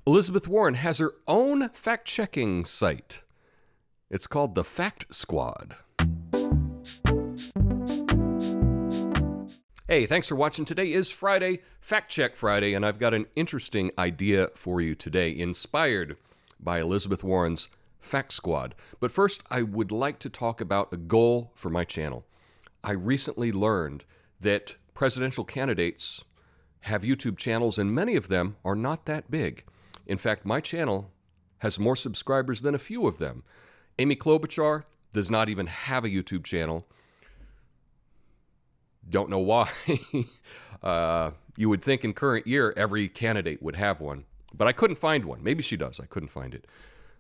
Elizabeth Warren has her own fact-checking site. It's called the Fact Squad. Hey, thanks for watching. Today is Friday, Fact Check Friday, and I've got an interesting idea for you today, inspired by Elizabeth Warren's Fact Squad. But first, I would like to talk about a goal for my channel. I recently learned that presidential candidates have YouTube channels, and many of them are not that big. In fact, my channel has more subscribers than a few of them. Amy Klobuchar does not even have a YouTube channel. Don't know why. You would think in current year every candidate would have one, but I couldn't find one. Maybe she does. I couldn't find it.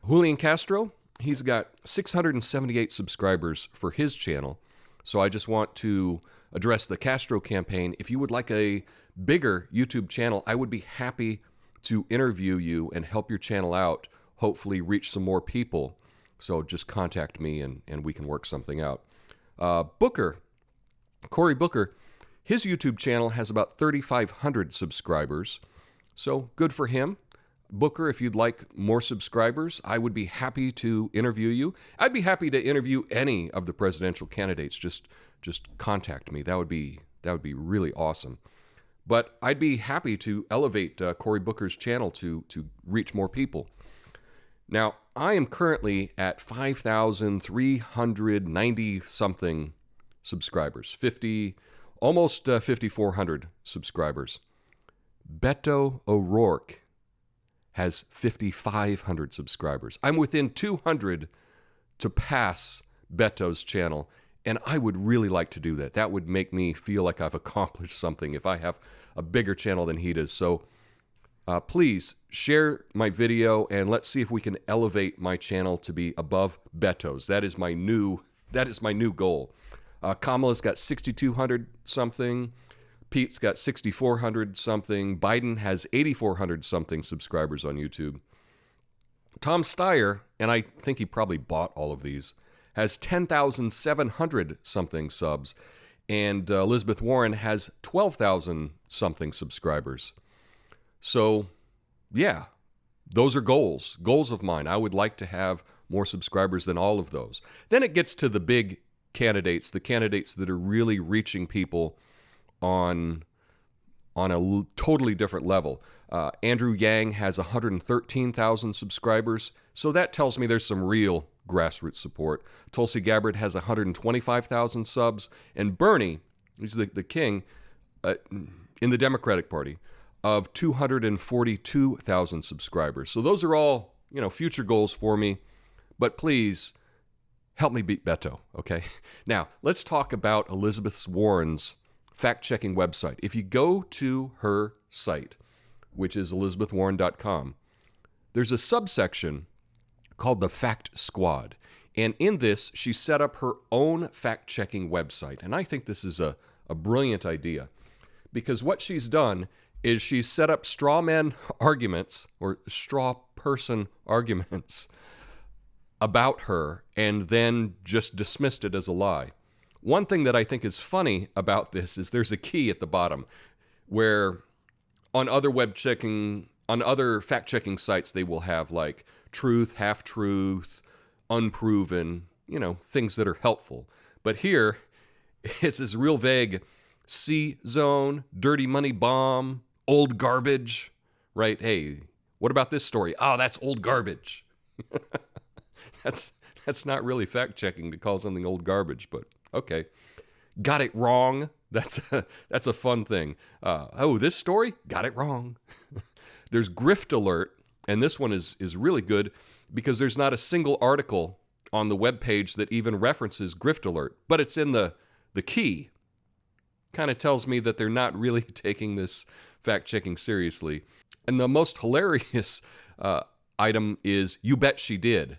Julian Castro, he's got 678 subscribers for his channel. So I just want to address the Castro campaign. If you would like a bigger YouTube channel, I would be happy to interview you and help your channel out, hopefully reach some more people. So just contact me and we can work something out. Cory Booker, his YouTube channel has about 3,500 subscribers. So good for him. Booker, if you'd like more subscribers, I would be happy to interview you. I'd be happy to interview any of the presidential candidates. Just contact me. That would be really awesome. But I'd be happy to elevate Cory Booker's channel to reach more people. Now, I am currently at 5,390 something subscribers, almost 5,400 subscribers. Beto O'Rourke has 5,500 subscribers. I'm within 200 to pass Beto's channel, and I would really like to do that. That would make me feel like I've accomplished something if I have a bigger channel than he does. So please share my video, and let's see if we can elevate my channel to be above Beto's. That is my new goal. Kamala's got 6,200 something. Pete's got 6,400 something. Biden has 8,400 something subscribers on YouTube. Tom Steyer, and I think he probably bought all of these, has 10,700 something subs. And Elizabeth Warren has 12,000 something subscribers. So, yeah, those are goals of mine. I would like to have more subscribers than all of those. Then it gets to the big candidates, the candidates that are really reaching people on a totally different level. Andrew Yang has 113,000 subscribers, so that tells me there's some real grassroots support. Tulsi Gabbard has 125,000 subs, and Bernie, who's the king in the Democratic Party, of 242,000 subscribers. So those are all, future goals for me. But please help me beat Beto, okay? Now, let's talk about Elizabeth Warren's fact-checking website. If you go to her site, which is elizabethwarren.com, there's a subsection called the Fact Squad. And in this, she set up her own fact-checking website. And I think this is a brilliant idea, because what she's done is she's set up straw man arguments, or straw person arguments, about her, and then just dismissed it as a lie. One thing that I think is funny about this is there's a key at the bottom where on other fact-checking sites, they will have like truth, half-truth, unproven, things that are helpful. But here, it's this real vague C-zone, dirty money bomb, old garbage, right? Hey, what about this story? Oh, that's old garbage. That's not really fact-checking to call something old garbage, but okay. Got it wrong. That's a fun thing. This story? Got it wrong. There's Grift Alert, and this one is really good because there's not a single article on the webpage that even references Grift Alert, but it's in the key. Kind of tells me that they're not really taking this fact-checking seriously. And the most hilarious item is, you bet she did.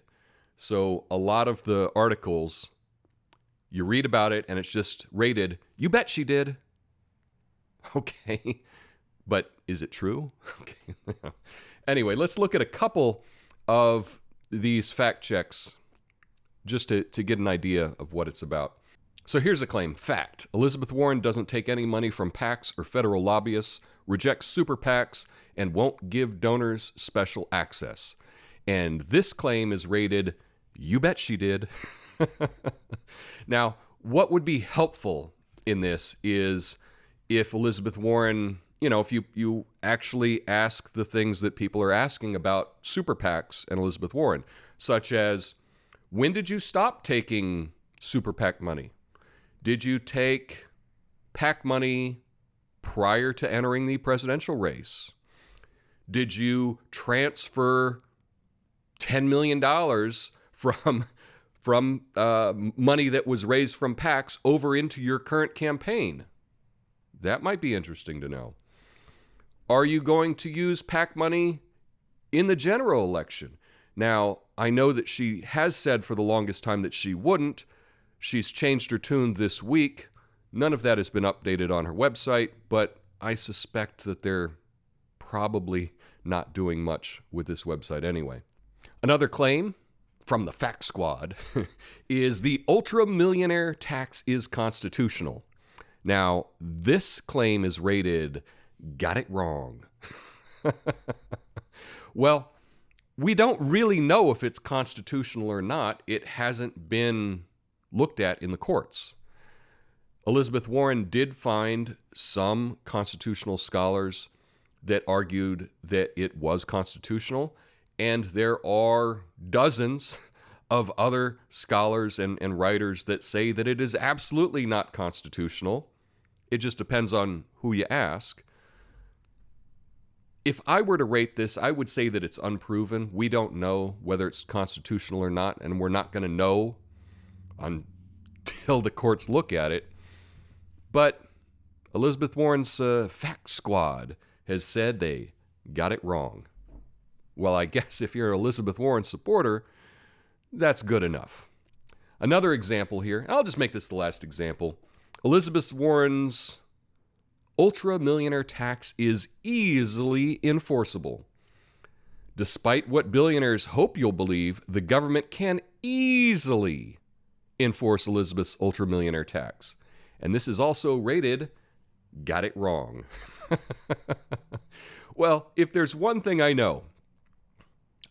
So a lot of the articles, you read about it and it's just rated, you bet she did. Okay, but is it true? Okay. Anyway, let's look at a couple of these fact checks just to get an idea of what it's about. So here's a claim. Fact. Elizabeth Warren doesn't take any money from PACs or federal lobbyists. rejects super PACs, and won't give donors special access. And this claim is rated, you bet she did. Now, what would be helpful in this is if Elizabeth Warren, if you actually ask the things that people are asking about super PACs and Elizabeth Warren, such as, when did you stop taking super PAC money? Did you take PAC money prior to entering the presidential race? Did you transfer $10 million from money that was raised from PACs over into your current campaign? That might be interesting to know. Are you going to use PAC money in the general election? Now, I know that she has said for the longest time that she wouldn't. She's changed her tune this week. None of that has been updated on her website, but I suspect that they're probably not doing much with this website anyway. Another claim from the Fact Squad is the ultra-millionaire tax is constitutional. Now, this claim is rated, got it wrong. Well, we don't really know if it's constitutional or not. It hasn't been looked at in the courts. Elizabeth Warren did find some constitutional scholars that argued that it was constitutional, and there are dozens of other scholars and writers that say that it is absolutely not constitutional. It just depends on who you ask. If I were to rate this, I would say that it's unproven. We don't know whether it's constitutional or not, and we're not going to know until the courts look at it. But Elizabeth Warren's Fact Squad has said they got it wrong. Well, I guess if you're an Elizabeth Warren supporter, that's good enough. Another example here, I'll just make this the last example. Elizabeth Warren's ultra-millionaire tax is easily enforceable. Despite what billionaires hope you'll believe, the government can easily enforce Elizabeth's ultra-millionaire tax. And this is also rated, got it wrong. Well, if there's one thing I know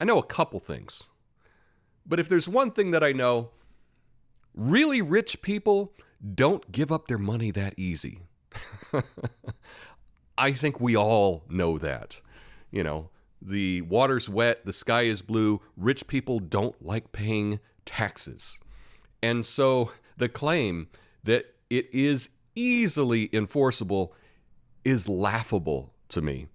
a couple things. But if there's one thing that I know, really rich people don't give up their money that easy. I think we all know that. The water's wet, the sky is blue, rich people don't like paying taxes. And so the claim that it is easily enforceable is laughable to me.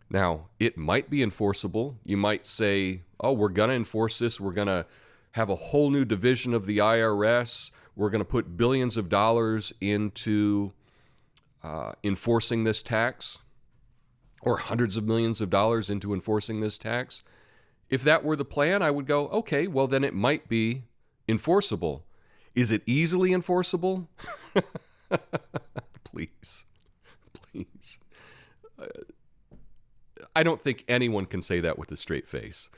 Now, it might be enforceable. You might say, oh, we're going to enforce this. We're going to have a whole new division of the IRS. We're going to put billions of dollars into enforcing this tax, or hundreds of millions of dollars into enforcing this tax. If that were the plan, I would go, okay, well, then it might be enforceable. Is it easily enforceable? Please. I don't think anyone can say that with a straight face.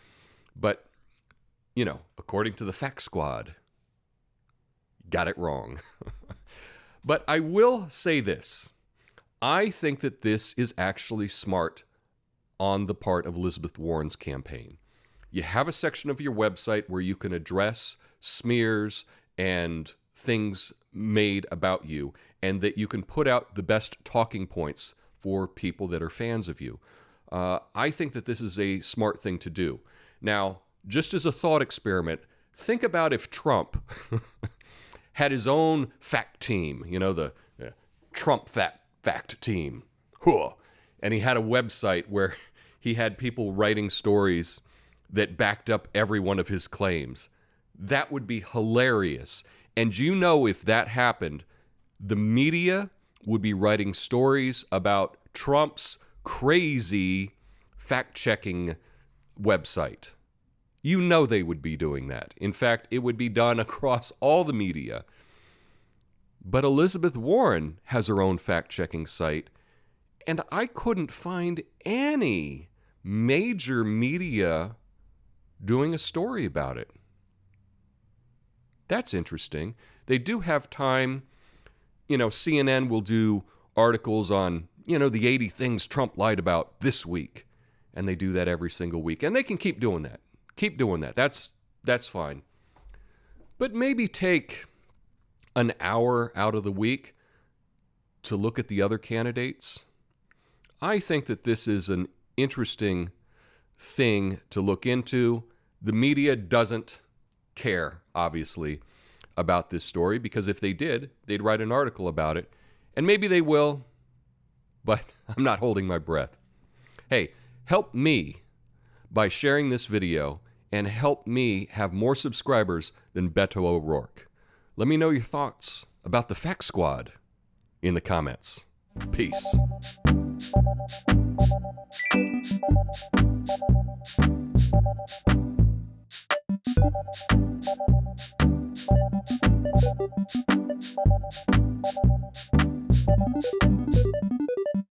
But, according to the Fact Squad, got it wrong. But I will say this. I think that this is actually smart on the part of Elizabeth Warren's campaign. You have a section of your website where you can address smears and things made about you, and that you can put out the best talking points for people that are fans of you. I think that this is a smart thing to do. Now, just as a thought experiment, think about if Trump had his own fact team, the Trump fact team, and he had a website where he had people writing stories that backed up every one of his claims. That would be hilarious. And if that happened, the media would be writing stories about Trump's crazy fact-checking website. They would be doing that. In fact, it would be done across all the media. But Elizabeth Warren has her own fact-checking site, and I couldn't find any major media doing a story about it. That's interesting. They do have time. CNN will do articles on the 80 things Trump lied about this week. And they do that every single week. And they can keep doing that. Keep doing that. That's fine. But maybe take an hour out of the week to look at the other candidates. I think that this is an interesting thing to look into. The media doesn't care, obviously, about this story, because if they did, they'd write an article about it. And maybe they will, but I'm not holding my breath. Hey, help me by sharing this video and help me have more subscribers than Beto O'Rourke. Let me know your thoughts about the Fact Squad in the comments. Peace.